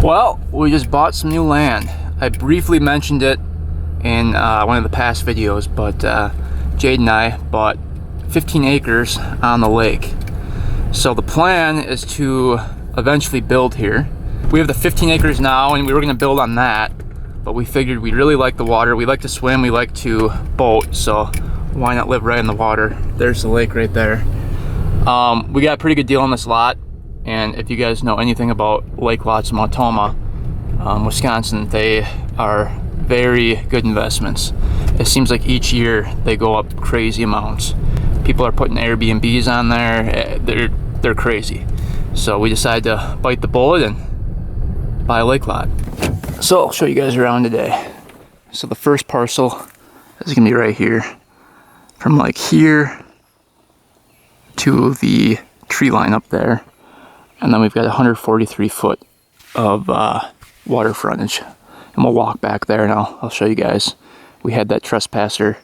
Well, we just bought some new land. I briefly mentioned it in one of the past videos, but Jade and I bought 15 acres on the lake. So the plan is to eventually build here. We have the 15 acres now and we were gonna build on that, but we figured we really like the water. We like to swim, we like to boat, so why not live right in the water? There's the lake right there. We got a pretty good deal on this lot. And if you guys know anything about lake lots in Matoma, Wisconsin, they are very good investments. It seems like each year they go up crazy amounts. People are putting Airbnbs on there. They're crazy. So we decided to bite the bullet and buy a lake lot. So I'll show you guys around today. So the first parcel is gonna be right here. From like here to the tree line up there. And then we've got 143 foot of water frontage. And we'll walk back there and I'll show you guys. We had that trespasser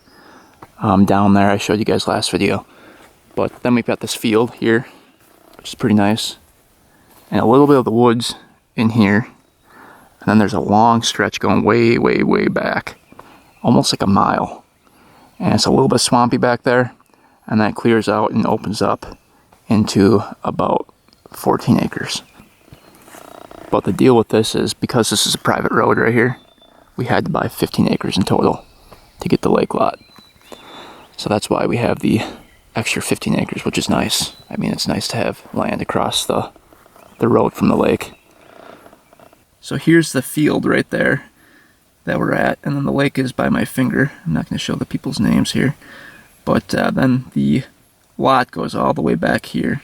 down there. I showed you guys last video. But then we've got this field here, which is pretty nice. And a little bit of the woods in here. And then there's a long stretch going way, way, way back. Almost like a mile. And it's a little bit swampy back there. And that clears out and opens up into about 14 acres. But the deal with this is, because this is a private road right here, we had to buy 15 acres in total to get the lake lot. So that's why we have the extra 15 acres, which is nice. I mean, it's nice to have land across the road from the lake. So here's the field right there that we're at, and then the lake is by my finger. I'm not going to show the people's names here, but then the lot goes all the way back here.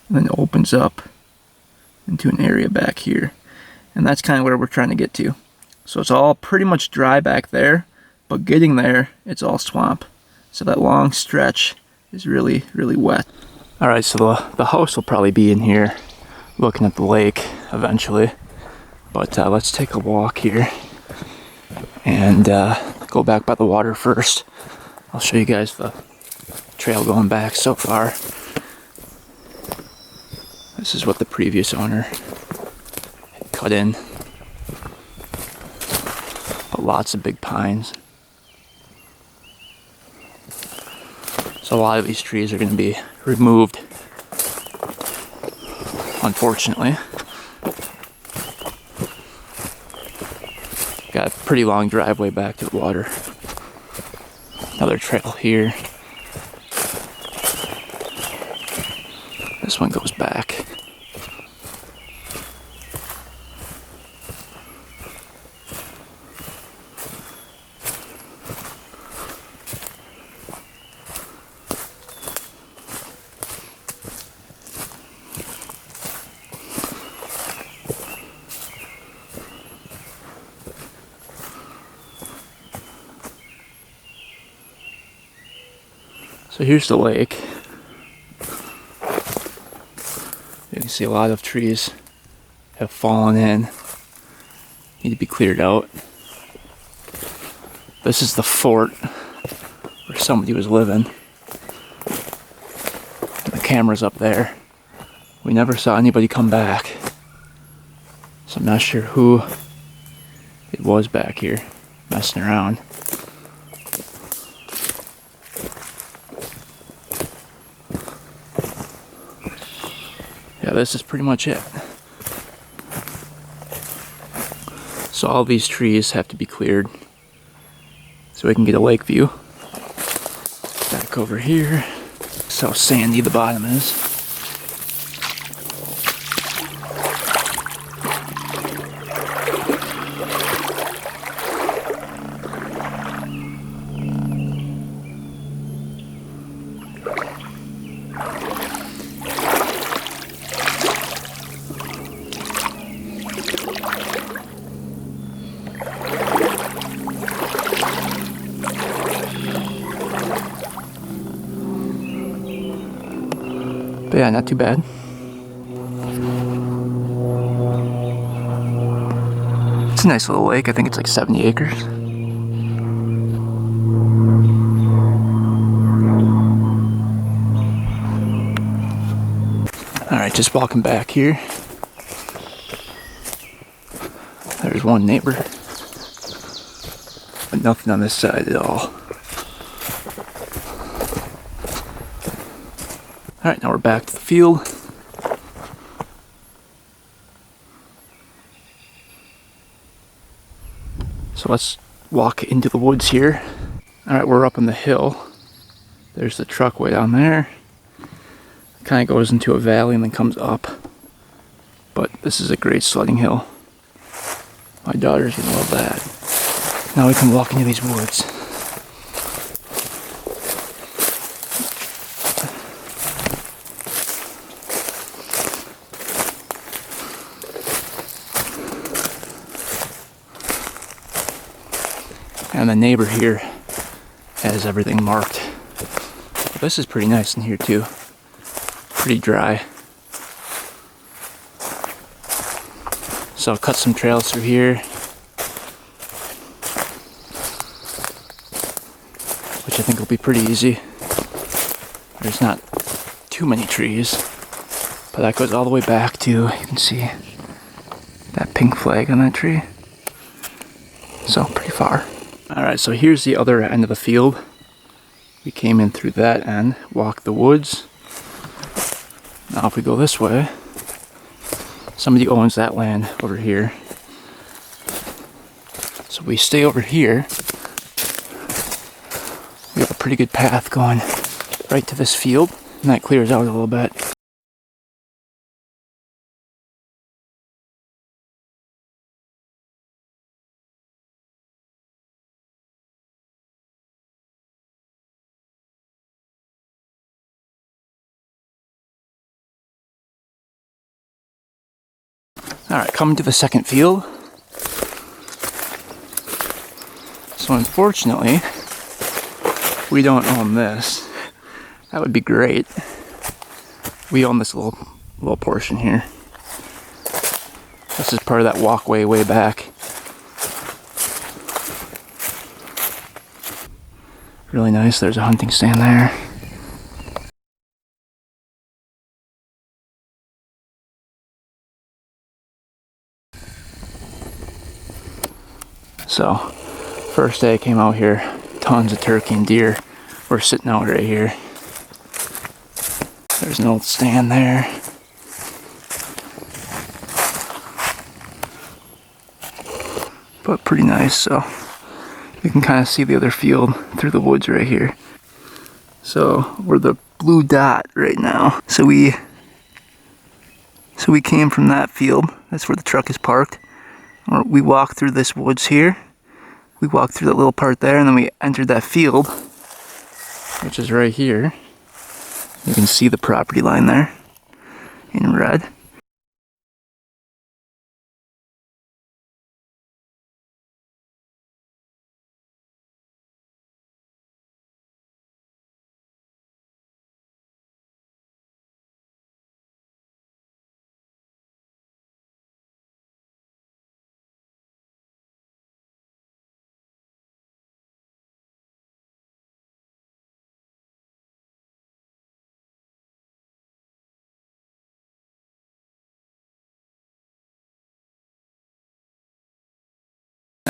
And then it opens up into an area back here. And that's kind of where we're trying to get to. So it's all pretty much dry back there, but getting there, it's all swamp. So that long stretch is really, really wet. All right, so the house will probably be in here looking at the lake eventually. But let's take a walk here and go back by the water first. I'll show you guys the trail going back so far. This is what the previous owner had cut in. But lots of big pines. So a lot of these trees are going to be removed, unfortunately. Got a pretty long driveway back to the water. Another trail here. This one goes back. So here's the lake. You can see a lot of trees have fallen in, need to be cleared out. This is the fort where somebody was living. The camera's up there. We never saw anybody come back, so I'm not sure who it was back here messing around. Yeah, this is pretty much it. So all these trees have to be cleared so we can get a lake view. Back over here. That's how sandy the bottom is. But yeah, not too bad. It's a nice little lake. I think it's like 70 acres. Alright, just walking back here. There's one neighbor, but nothing on this side at all. Alright, now we're back to the field. So let's walk into the woods here. Alright, we're up on the hill. There's the truck way down there. It kind of goes into a valley and then comes up. But this is a great sledding hill. My daughter's gonna love that. Now we can walk into these woods. And the neighbor here has everything marked. But this is pretty nice in here too. Pretty dry. So I'll cut some trails through here, which I think will be pretty easy. There's not too many trees, but that goes all the way back to, you can see that pink flag on that tree. So pretty far. Alright, so here's the other end of the field. We came in through that end, walked the woods. Now if we go this way, somebody owns that land over here. So we stay over here. We have a pretty good path going right to this field, and that clears out a little bit. Alright, coming to the second field. So unfortunately, we don't own this. That would be great. We own this little portion here. This is part of that walkway way back. Really nice. There's a hunting stand there. So, first day I came out here, tons of turkey and deer were sitting out right here. There's an old stand there. But pretty nice, so you can kind of see the other field through the woods right here. So, we're the blue dot right now. So we came from that field. That's where the truck is parked. We walked through this woods here. We walked through that little part there, and then we entered that field, which is right here. You can see the property line there in red.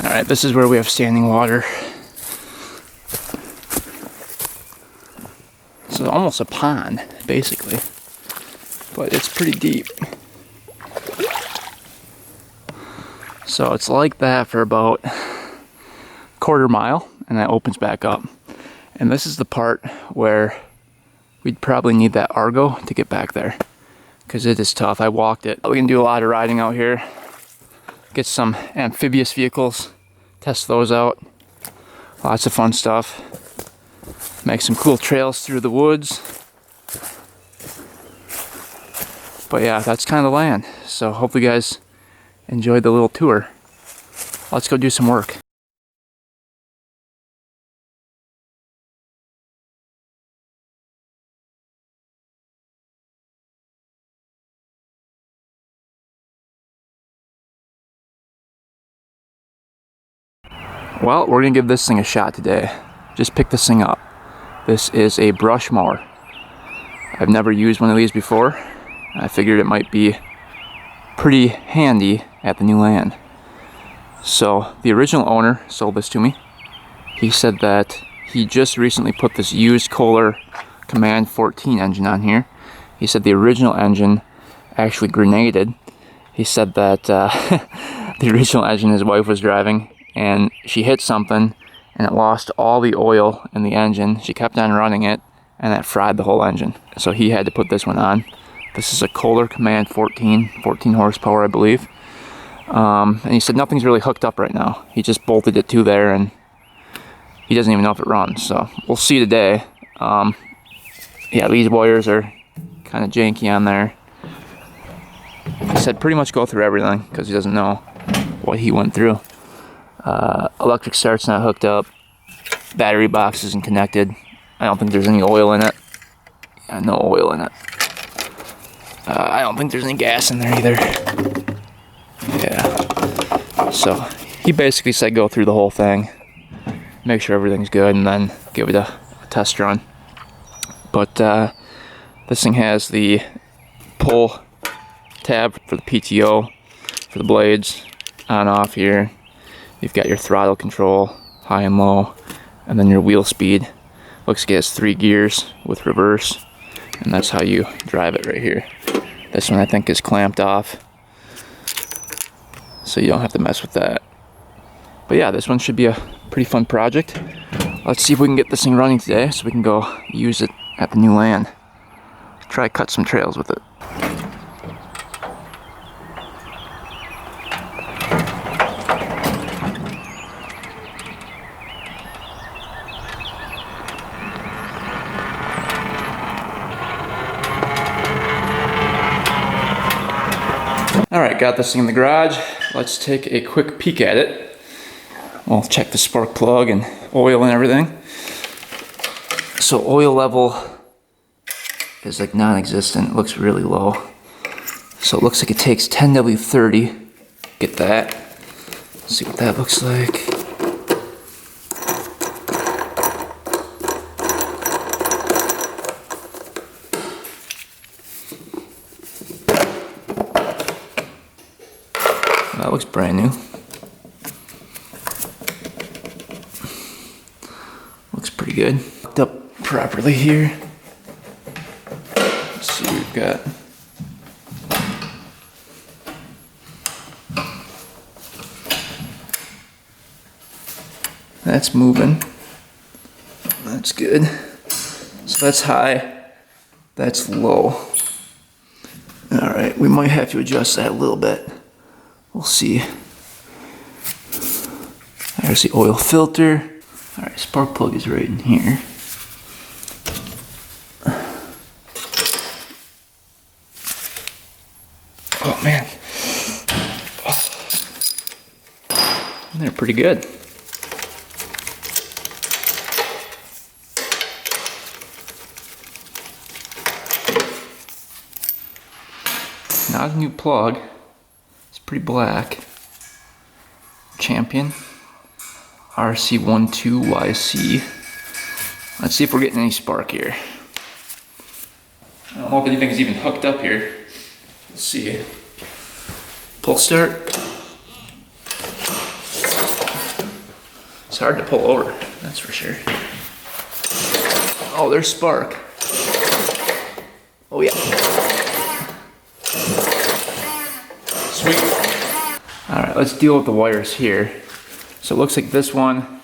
Alright, this is where we have standing water. So almost a pond, basically. But it's pretty deep. So it's like that for about a quarter mile, and that opens back up. And this is the part where we'd probably need that Argo to get back there, because it is tough. I walked it. We can do a lot of riding out here. Get some amphibious vehicles, test those out. Lots of fun stuff. Make some cool trails through the woods. But yeah, that's kind of the land. So hopefully you guys enjoyed the little tour. Let's go do some work. Well, we're gonna give this thing a shot today. Just pick this thing up. This is a brush mower. I've never used one of these before. I figured it might be pretty handy at the new land. So the original owner sold this to me. He said that he just recently put this used Kohler Command 14 engine on here. He said the original engine actually grenaded. He said that the original engine his wife was driving, and she hit something and it lost all the oil in the engine. She kept on running it and that fried the whole engine. So he had to put this one on. This is a Kohler Command 14 horsepower, I believe. And he said nothing's really hooked up right now. He just bolted it to there and he doesn't even know if it runs. So we'll see today. Yeah, these wires are kind of janky on there. He said pretty much go through everything because he doesn't know what he went through. Electric start's not hooked up. Battery box isn't connected. I don't think there's any oil in it. Yeah, no oil in it. I don't think there's any gas in there either. Yeah. So he basically said go through the whole thing, make sure everything's good, and then give it a test run. But this thing has the pull tab for the PTO, for the blades, on off here. You've got your throttle control, high and low, and then your wheel speed. Looks like it has 3 gears with reverse, and that's how you drive it right here. This one I think is clamped off, so you don't have to mess with that. But yeah, this one should be a pretty fun project. Let's see if we can get this thing running today so we can go use it at the new land. Try cut some trails with it. Alright, got this thing in the garage. Let's take a quick peek at it. We'll check the spark plug and oil and everything. So oil level is like non-existent. It looks really low. So it looks like it takes 10W30. Get that. Let's see what that looks like. That looks brand new. Looks pretty good. Hooked up properly here. Let's see what we've got. That's moving. That's good. So that's high. That's low. Alright, we might have to adjust that a little bit. We'll see. There's the oil filter. Alright, spark plug is right in here. Oh man. Oh. They're pretty good. Not a new plug. It's pretty black. Champion RC12YC. Let's see if we're getting any spark here. I don't know if anything's even hooked up here. Let's see. Pull start. It's hard to pull over, that's for sure. Oh, there's spark. Oh yeah. Sweet. Alright, let's deal with the wires here. So it looks like this one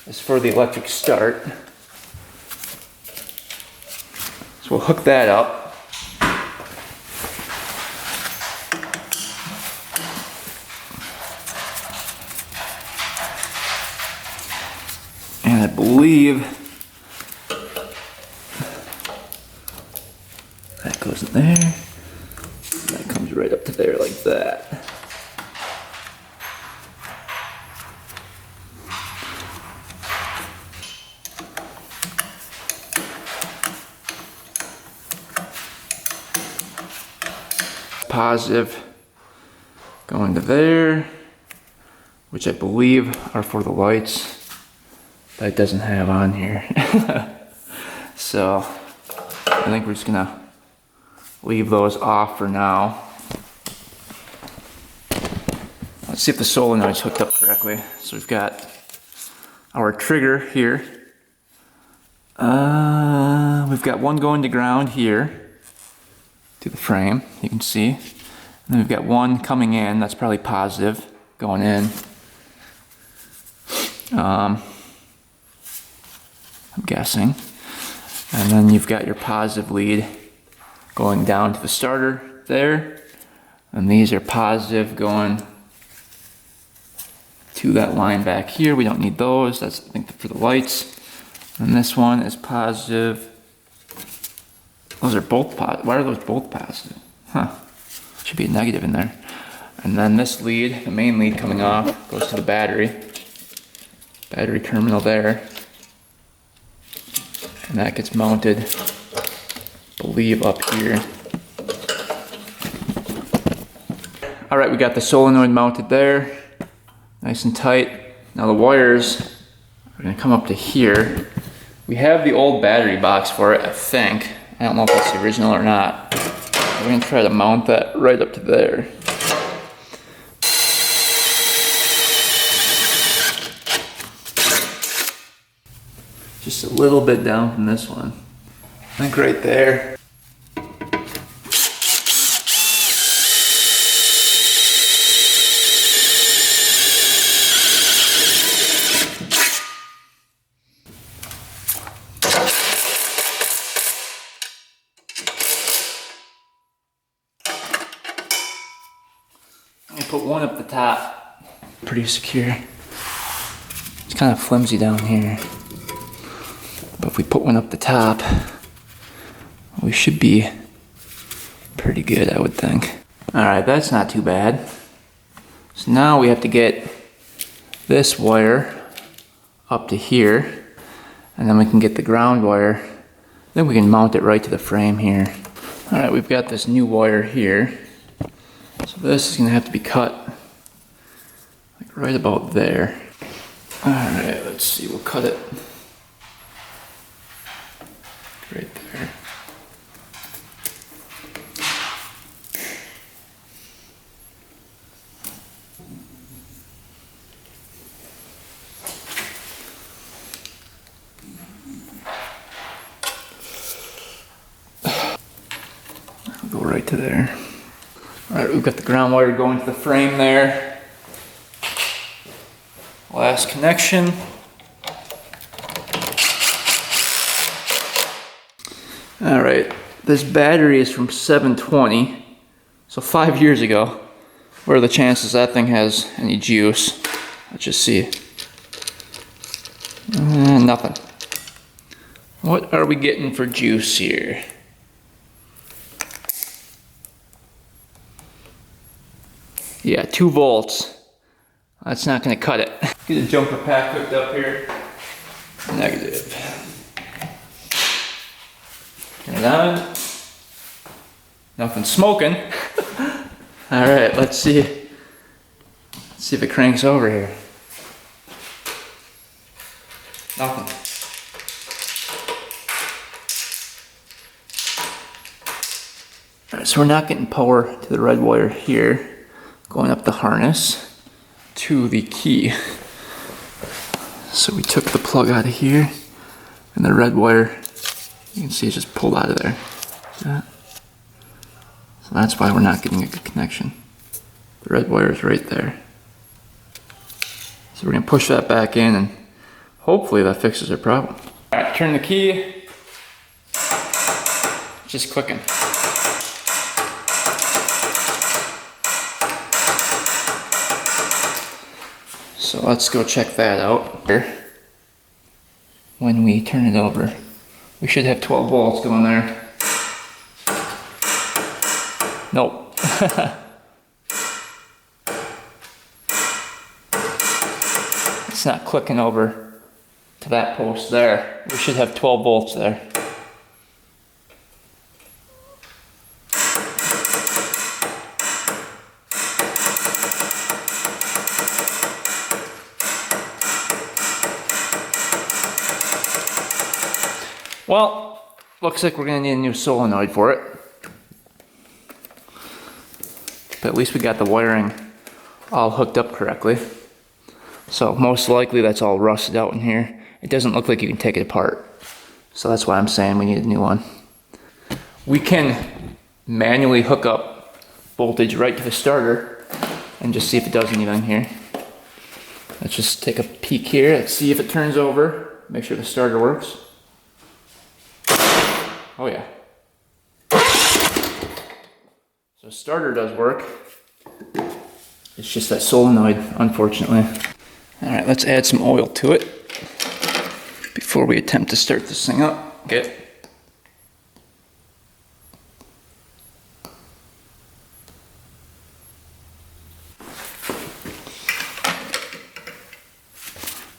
is for the electric start. So we'll hook that up. And I believe that goes in there. That comes right up to there like that. Positive going to there, which I believe are for the lights that it doesn't have on here. So I think we're just gonna leave those off for now. Let's see if the solenoid's hooked up correctly. So we've got our trigger here. We've got one going to ground here to the frame, you can see. And then we've got one coming in, that's probably positive, going in. I'm guessing. And then you've got your positive lead going down to the starter there. And these are positive going to that line back here. We don't need those, that's I think for the lights. And this one is positive. Those are both positive. Why are those both positive? Huh. Should be a negative in there. And then this lead, the main lead coming off, goes to the battery. Battery terminal there. And that gets mounted, I believe, up here. All right, we got the solenoid mounted there. Nice and tight. Now the wires are gonna come up to here. We have the old battery box for it, I think. I don't know if that's the original or not. We're gonna try to mount that right up to there. Just a little bit down from this one. I think right there. I'm gonna put one up the top. Pretty secure. It's kind of flimsy down here. But if we put one up the top, we should be pretty good, I would think. All right, that's not too bad. So now we have to get this wire up to here, and then we can get the ground wire. Then we can mount it right to the frame here. All right, we've got this new wire here. So this is gonna have to be cut like right about there. All right, let's see, we'll cut it right there. I'll go right to there. All right, we've got the ground wire going to the frame there. Last connection. All right, this battery is from 720, so 5 years ago. What are the chances that thing has any juice? Let's just see. Nothing. What are we getting for juice here? Yeah, 2 volts. That's not gonna cut it. Get a jumper pack hooked up here. Negative. Turn it on. Nothing smoking. All right, let's see. Let's see if it cranks over here. Nothing. All right, so we're not getting power to the red wire here. Going up the harness to the key. So we took the plug out of here, and the red wire, you can see it's just pulled out of there. So that's why we're not getting a good connection. The red wire is right there. So we're gonna push that back in, and hopefully that fixes our problem. All right, turn the key. Just clicking. So let's go check that out. When we turn it over, we should have 12 volts going there. Nope. It's not clicking over to that post there. We should have 12 volts there. Well, looks like we're gonna need a new solenoid for it. but at least we got the wiring all hooked up correctly. So most likely that's all rusted out in here. It doesn't look like you can take it apart. So that's why I'm saying we need a new one. We can manually hook up voltage right to the starter and just see if it does anything here. Let's just take a peek here. Let's see if it turns over. Make sure the starter works. Oh yeah. So starter does work. It's just that solenoid, unfortunately. All right, let's add some oil to it before we attempt to start this thing up. Okay.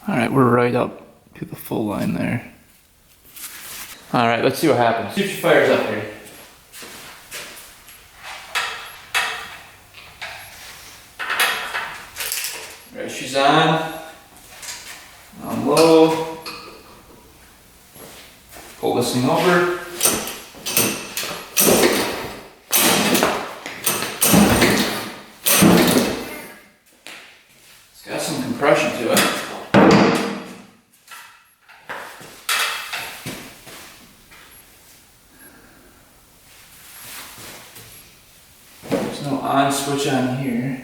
All right, we're right up to the full line there. All right, let's see what happens. See if she fires up here. All right, she's on low. Pull this thing over. It's got some compression to it. There's no on switch on here.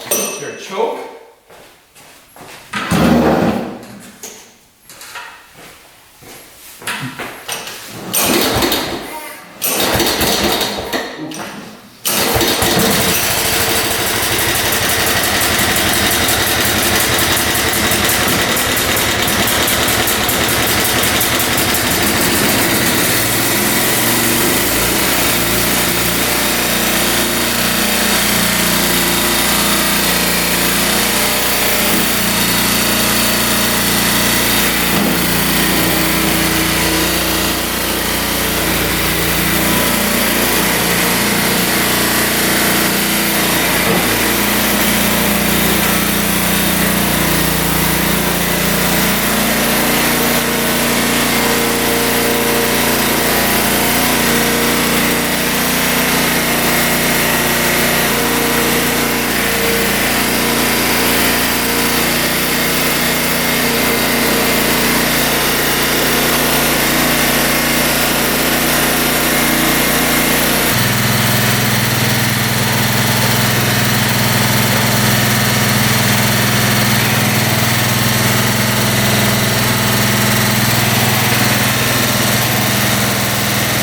Is there a choke?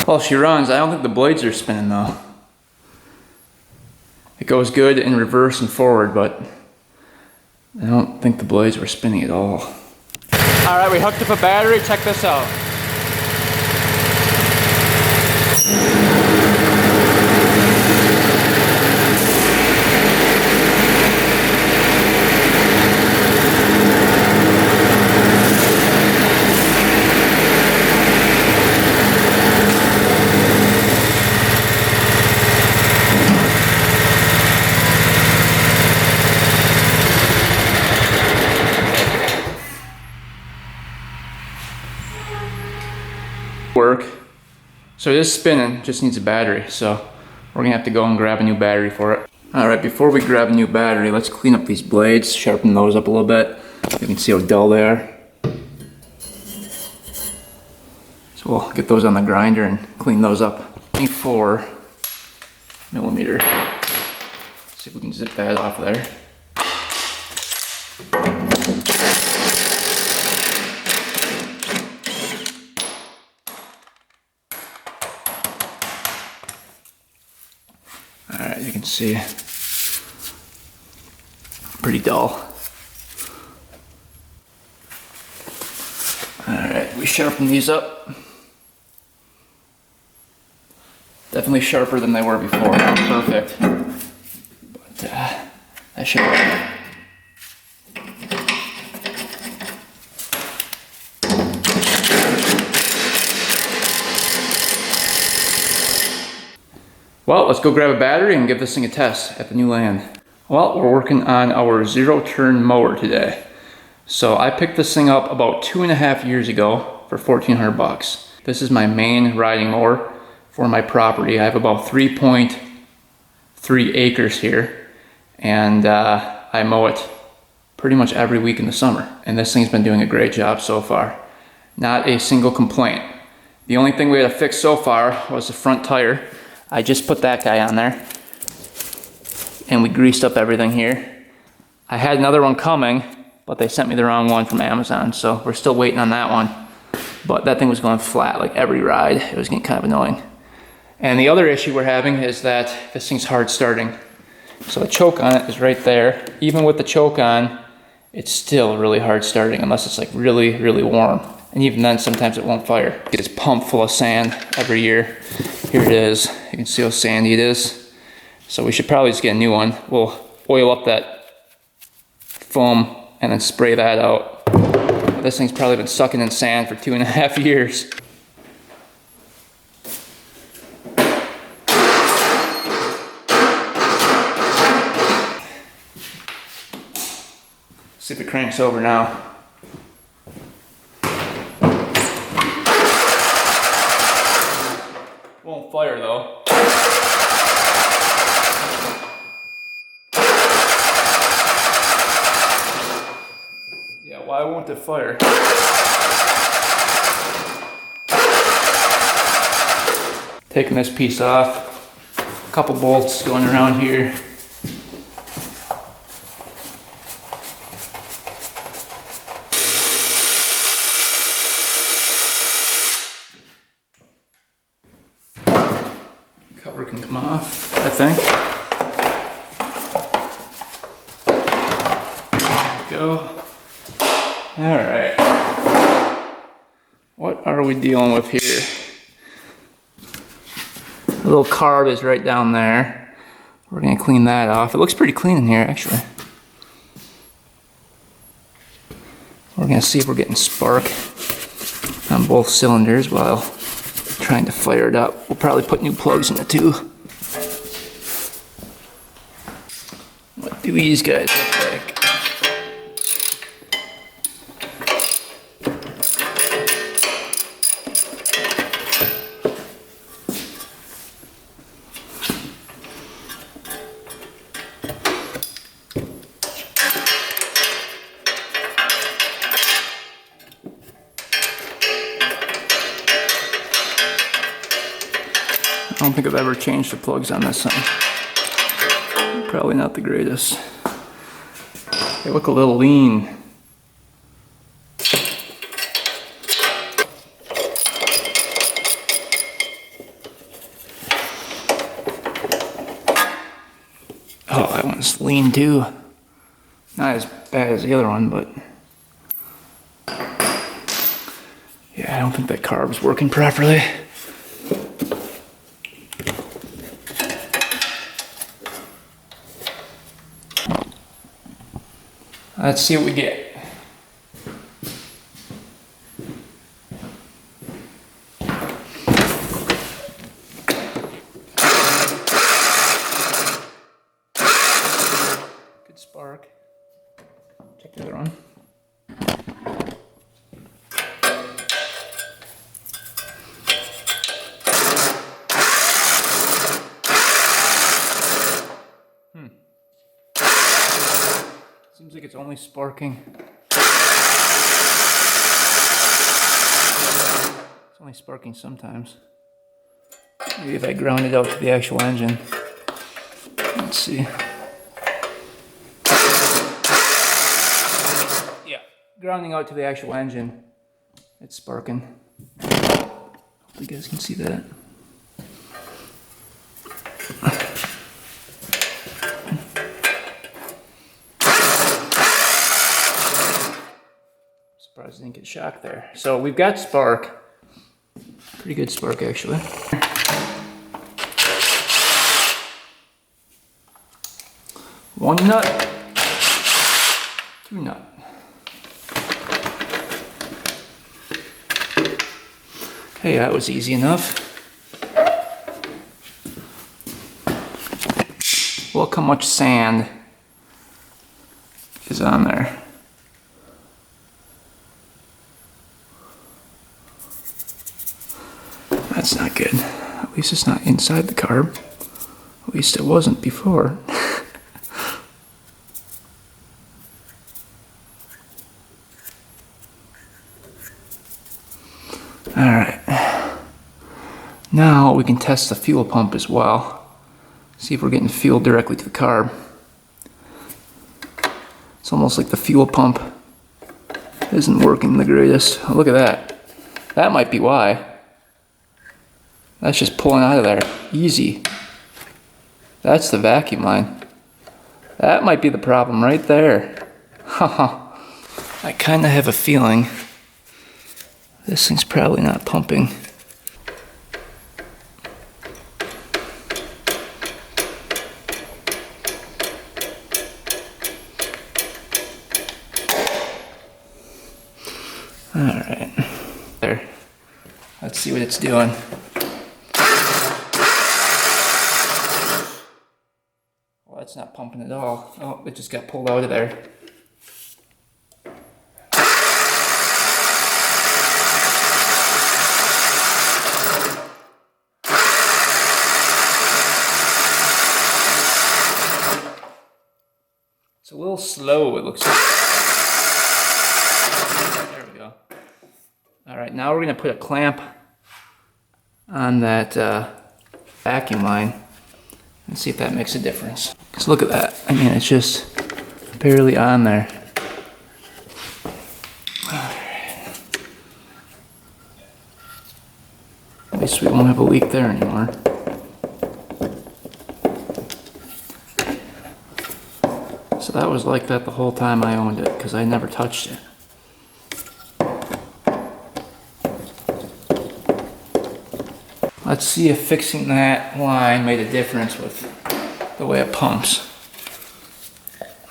Well, she runs. I don't think the blades are spinning though. It goes good in reverse and forward, but I don't think the blades were spinning at all. All right, we hooked up a battery. Check this out. Work. So it is spinning, just needs a battery. So we're gonna have to go and grab a new battery for it. All right, before we grab a new battery, let's clean up these blades, sharpen those up a little bit. You can see how dull they are. So we'll get those on the grinder and clean those up. 24 millimeter. See if we can zip that off there. Alright, you can see, pretty dull. Alright, we sharpen these up. Definitely sharper than they were before, not perfect. But that should work. Well, let's go grab a battery and give this thing a test at the new land. Well, we're working on our zero-turn mower today. So I picked this thing up about 2.5 years ago for 1,400 bucks. This is my main riding mower for my property. I have about 3.3 acres here, and I mow it pretty much every week in the summer. And this thing's been doing a great job so far. Not a single complaint. The only thing we had to fix so far was the front tire. I just put that guy on there, and we greased up everything here. I had another one coming, but they sent me the wrong one from Amazon, so we're still waiting on that one. But that thing was going flat like every ride. It was getting kind of annoying. And the other issue we're having is that this thing's hard starting. So the choke on it is right there. Even with the choke on, it's still really hard starting unless it's like really, really warm. And even then, sometimes it won't fire. It's pumped full of sand every year. Here it is. You can see how sandy it is. So we should probably just get a new one. We'll oil up that foam and then spray that out. This thing's probably been sucking in sand for 2.5 years. See if it cranks over now. Won't fire though. Yeah, why won't it fire? Taking this piece off. A couple bolts going around here. Cover can come off, I think. There we go. All right. What are we dealing with here? The little carb is right down there. We're gonna clean that off. It looks pretty clean in here, actually. We're gonna see if we're getting spark on both cylinders while trying to fire it up. We'll probably put new plugs in it too. What do these guys look like? I don't think I've ever changed the plugs on this thing. Probably not the greatest. They look a little lean. Oh, that one's lean too. Not as bad as the other one, but yeah, I don't think that carb's working properly. Let's see what we get. Good spark. Check the other one. Seems like it's only sparking. It's only sparking sometimes. Maybe if I ground it out to the actual engine. Let's see. Yeah, grounding out to the actual engine, it's sparking. Hope you guys can see that. Surprised I didn't get shocked there. So we've got spark. Pretty good spark actually. One nut, two nut. Hey, that was easy enough. Look how much sand is on there. That's not good. At least it's not inside the carb. At least it wasn't before. Alright. Now we can test the fuel pump as well. See if we're getting fuel directly to the carb. It's almost like the fuel pump isn't working the greatest. Oh, look at that. That might be why. That's just pulling out of there. Easy. That's the vacuum line. That might be the problem right there. Haha. I kind of have a feeling this thing's probably not pumping. Alright. There. Let's see what it's doing. Well, that's not pumping at all. Oh, it just got pulled out of there. It's a little slow, it looks like. There we go. Alright, now we're going to put a clamp on that vacuum line and see if that makes a difference. Because look at that. I mean, it's just barely on there. Alright. At least we won't have a leak there anymore. So that was like that the whole time I owned it, because I never touched it. Let's see if fixing that line made a difference with the way it pumps.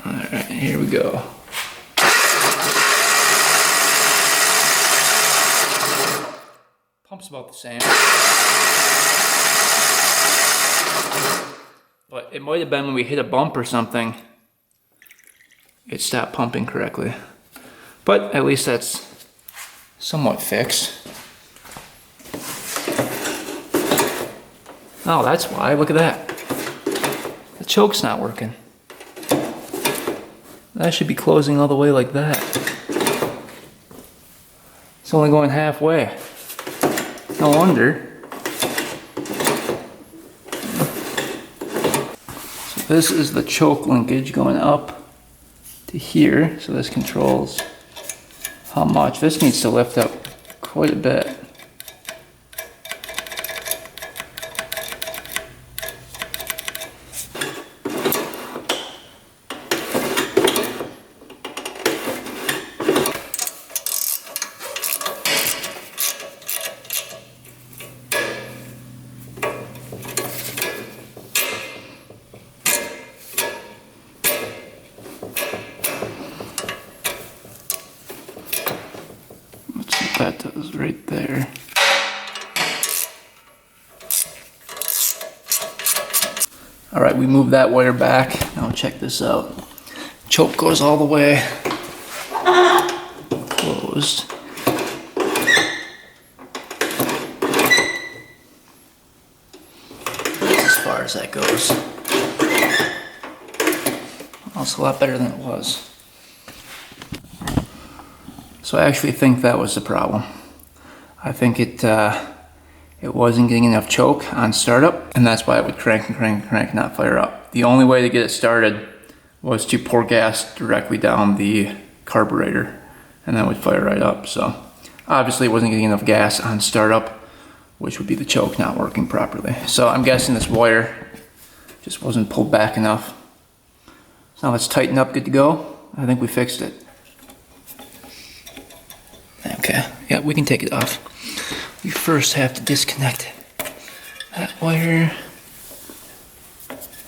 Alright, here we go. Pumps about the same. But it might have been when we hit a bump or something, it stopped pumping correctly. But at least that's somewhat fixed. Oh, that's why. Look at that. The choke's not working. That should be closing all the way like that. It's only going halfway. No wonder. So this is the choke linkage going up to here. So this controls how much. This needs to lift up quite a bit. That does right there. Alright, we move that wire back. Now check this out. Choke goes all the way closed. That's as far as that goes. Well, it's a lot better than it was. So I actually think that was the problem. I think it wasn't getting enough choke on startup, and that's why it would crank and crank and crank, not fire up. The only way to get it started was to pour gas directly down the carburetor, and that would fire right up. So obviously it wasn't getting enough gas on startup, which would be the choke not working properly. So I'm guessing this wire just wasn't pulled back enough. So now let's tighten up, good to go. I think we fixed it. Okay, yeah, we can take it off. We first have to disconnect that wire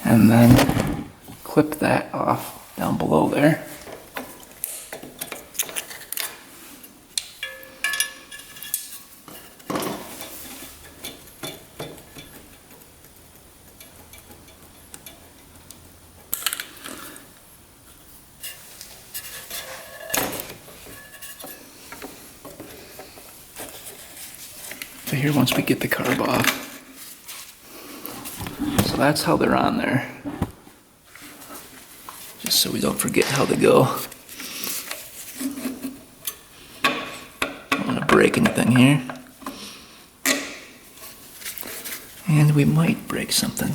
and then clip that off down below there. here once we get the carb off. So that's how they're on there. Just so we don't forget how they go. Don't want to break anything here. And we might break something.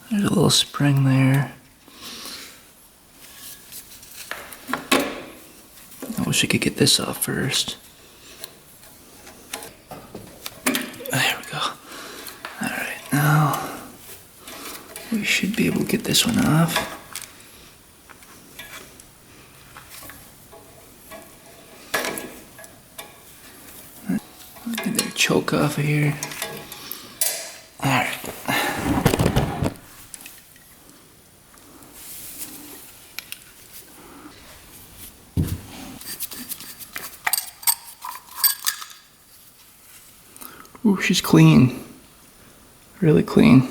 There's a little spring there. I wish I could get this off first. There we go. Alright, now we should be able to get this one off. Get that choke off of here. Alright. Ooh, she's clean. Really clean.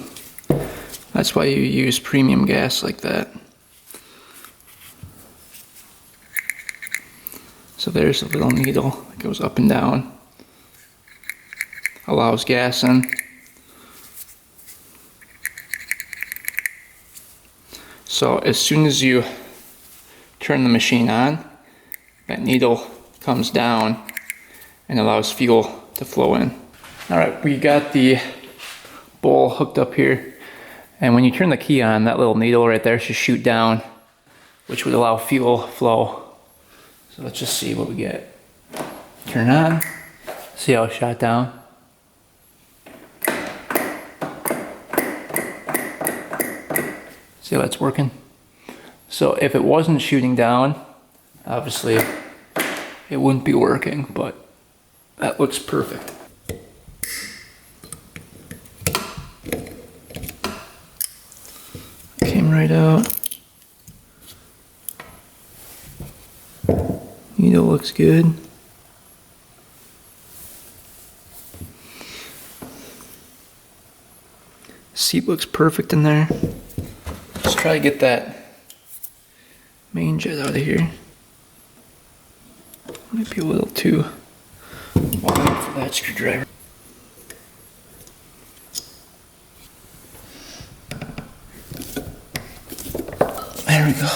That's why you use premium gas like that. So there's a little needle that goes up and down. Allows gas in. So as soon as you turn the machine on, that needle comes down and allows fuel to flow in. Alright, we got the bowl hooked up here, and when you turn the key on, that little needle right there should shoot down, which would allow fuel flow. So let's just see what we get. Turn on, see how it shot down. See how that's working? So if it wasn't shooting down, obviously it wouldn't be working, but that looks perfect. Came right out. Needle looks good. Seat looks perfect in there. Let's try to get that main jet out of here. Might be a little too wide for that screwdriver. There we go.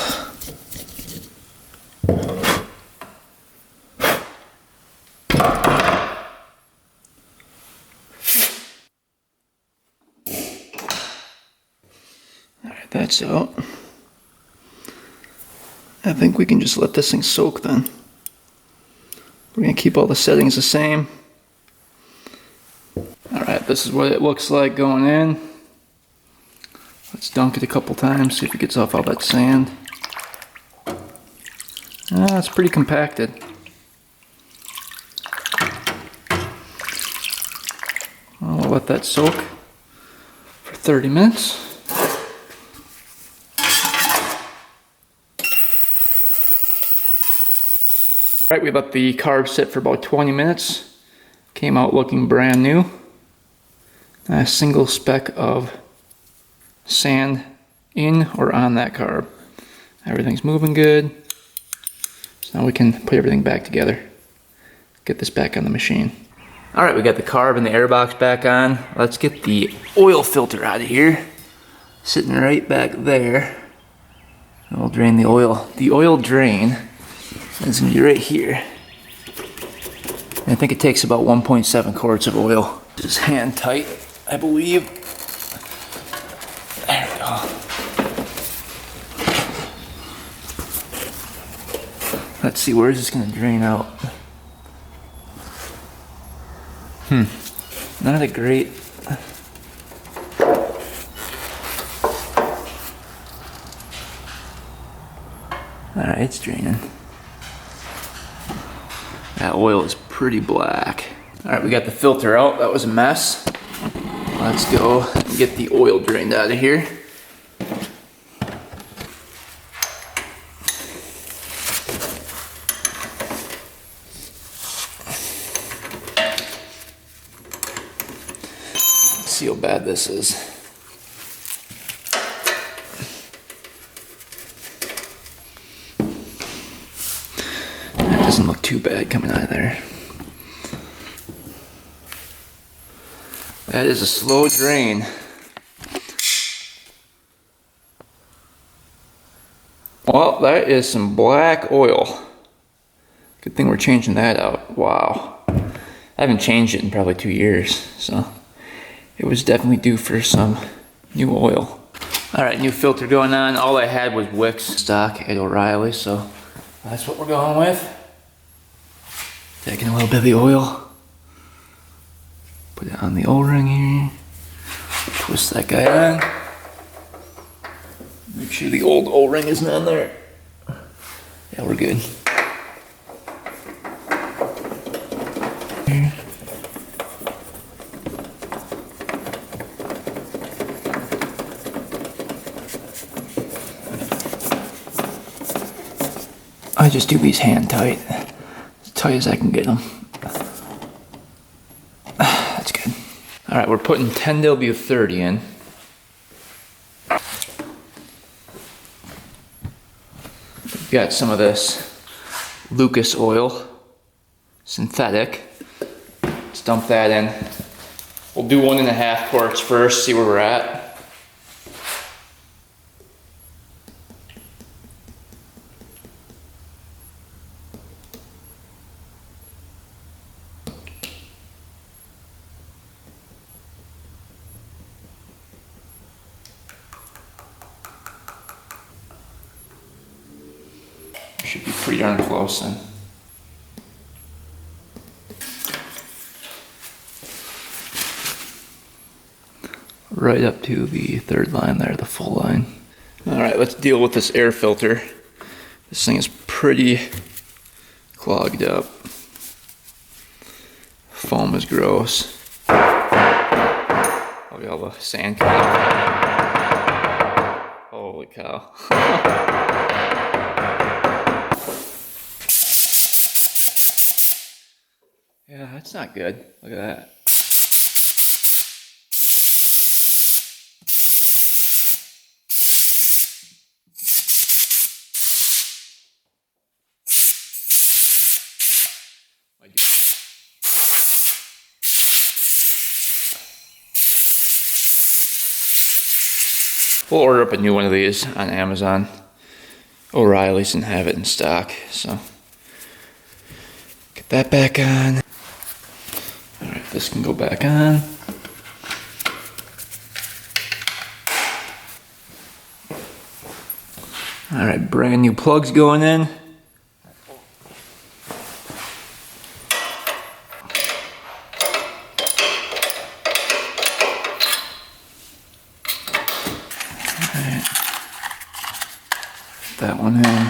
Alright, that's out. I think we can just let this thing soak then. We're going to keep all the settings the same. Alright, this is what it looks like going in. Let's dunk it a couple times, see if it gets off all that sand. It's pretty compacted. I'll let that soak for 30 minutes. Alright, we let the carb sit for about 20 minutes. Came out looking brand new. Not a single speck of sand in or on that carb. Everything's moving good. So now we can put everything back together. Get this back on the machine. Alright, we got the carb and the air box back on. Let's get the oil filter out of here. Sitting right back there. And we'll drain the oil. The oil drain is going to be right here. And I think it takes about 1.7 quarts of oil. Just hand tight, I believe. There we go. Let's see, where is this going to drain out? Not a great... Alright, it's draining. That oil is pretty black. Alright, we got the filter out. That was a mess. Let's go and get the oil drained out of here. Let's see how bad this is. That doesn't look too bad coming out of there. That is a slow drain. Well, that is some black oil. Good thing we're changing that out. Wow. I haven't changed it in probably 2 years, so it was definitely due for some new oil. All right, new filter going on. All I had was Wicks stock at O'Reilly, so that's what we're going with. Taking a little bit of the oil. Put it on the O-ring here. Twist that guy on. Make sure the old O-ring isn't on there. Yeah, we're good. Here. I just do these hand tight, as tight as I can get them. That's good. All right, we're putting 10W30 in. We've got some of this Lucas oil, synthetic. Let's dump that in. We'll do 1.5 quarts first, see where we're at. Should be pretty darn close then. Right up to the third line there, the full line. All right, let's deal with this air filter. This thing is pretty clogged up. Foam is gross. Oh, got all the sand coming out. Holy cow. Yeah, that's not good. Look at that. We'll order up a new one of these on Amazon. O'Reilly's didn't have it in stock, so get that back on. All right, this can go back on. All right, brand new plugs going in. That one in.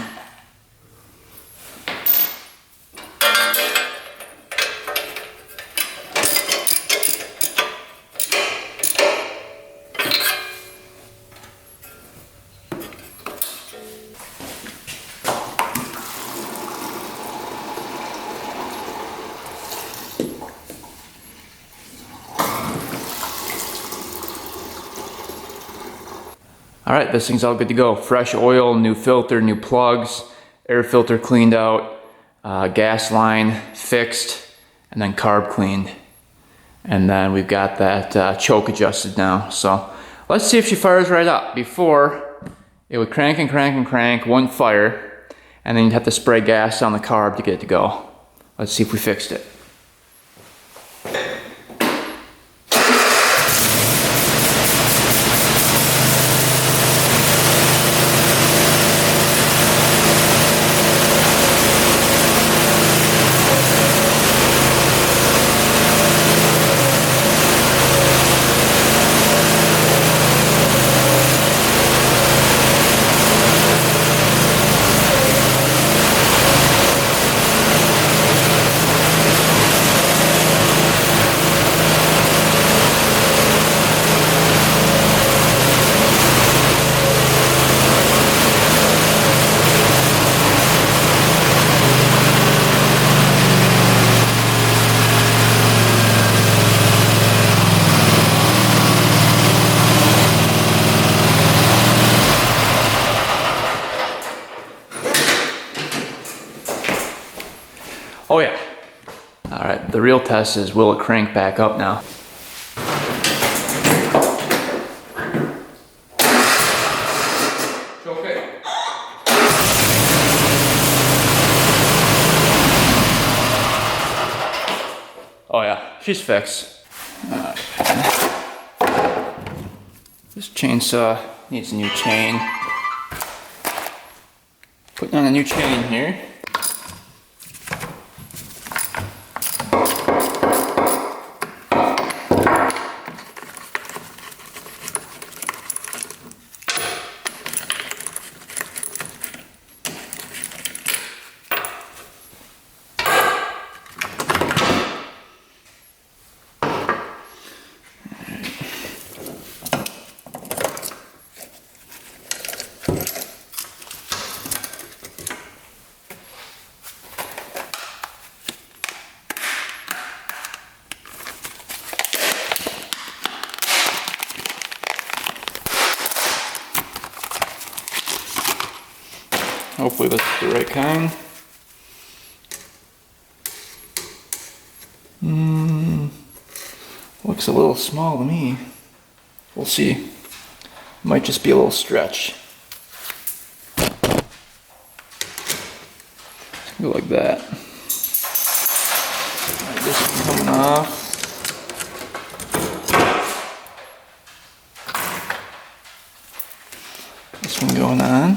All right, this thing's all good to go. Fresh oil, new filter, new plugs, air filter cleaned out, gas line fixed, and then carb cleaned. And then we've got that choke adjusted now. So let's see if she fires right up. Before, it would crank and crank and crank, one fire, and then you'd have to spray gas on the carb to get it to go. Let's see if we fixed it. Oh yeah. All right, the real test is, will it crank back up now? she's fixed. This chainsaw needs a new chain. Putting on a new chain here. Hopefully that's the right kind. Looks a little small to me. We'll see. Might just be a little stretch. Go like that. Alright, this one coming off. This one going on.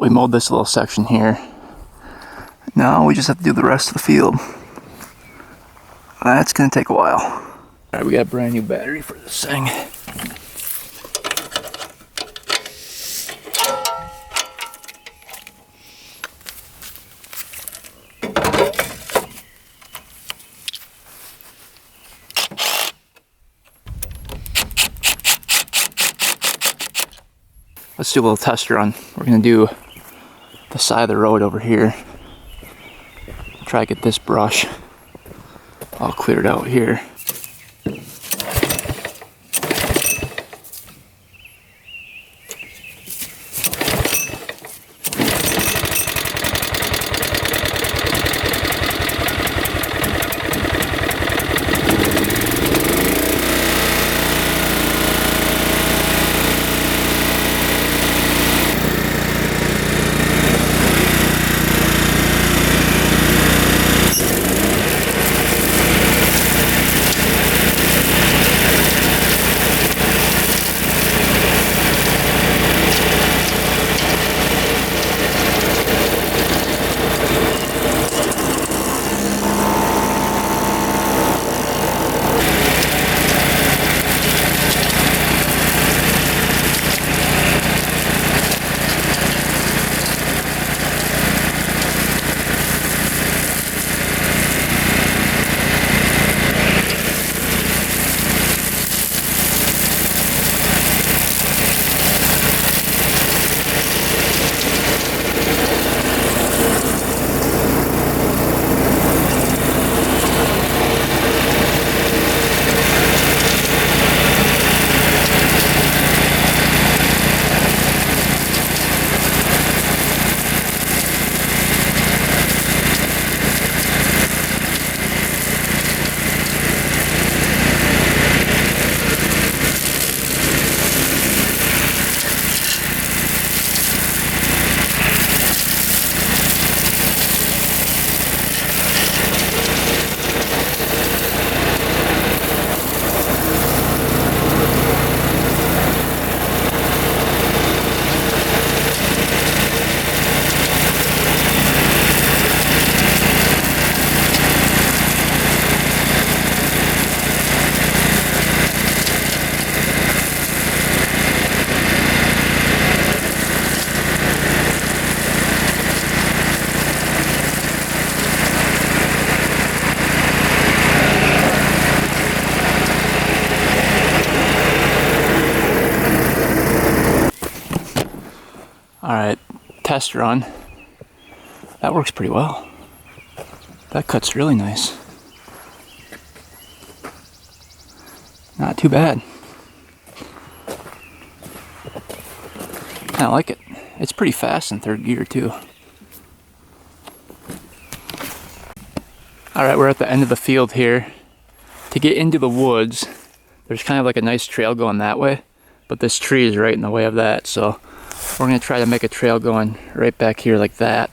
we mowed this little section here. Now we just have to do the rest of the field. That's gonna take a while. Alright, we got a brand new battery for this thing. Let's do a little test run. We're gonna do the side of the road over here. Try to get this brush all cleared out here. Alright, test run. That works pretty well. That cuts really nice. Not too bad. I like it. It's pretty fast in third gear too. Alright, we're at the end of the field here. To get into the woods, there's kind of like a nice trail going that way, but this tree is right in the way of that, so we're going to try to make a trail going right back here like that.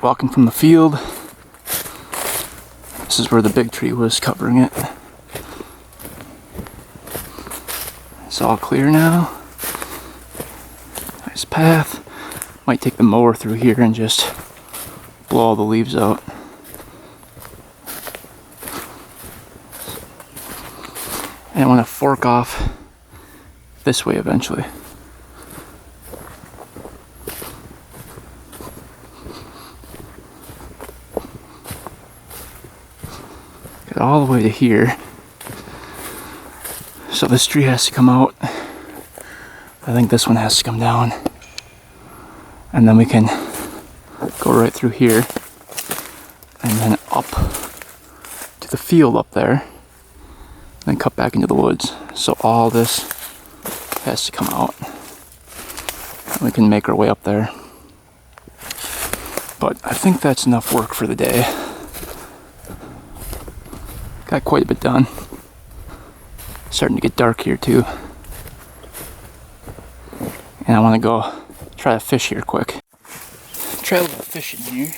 walking from the field. This is where the big tree was covering it. It's all clear now. Nice path. Might take the mower through here and just blow all the leaves out. And I want to fork off this way eventually. Get all the way to here. So this tree has to come out. I think this one has to come down. And then we can go right through here and then up to the field up there. Then cut back into the woods. So all this has to come out. And we can make our way up there. But I think that's enough work for the day. Got quite a bit done. Starting to get dark here too. And I want to go try to fish here quick. Try a little fishing here.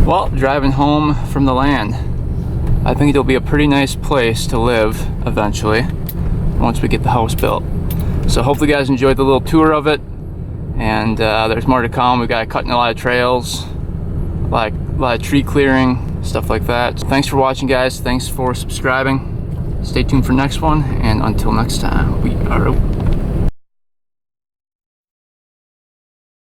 Well, driving home from the land. I think it'll be a pretty nice place to live eventually, once we get the house built. So hopefully you guys enjoyed the little tour of it, and there's more to come. We got cutting a lot of trails, like a lot of tree clearing, stuff like that. So thanks for watching, guys. Thanks for subscribing. Stay tuned for next one, and until next time, we are out.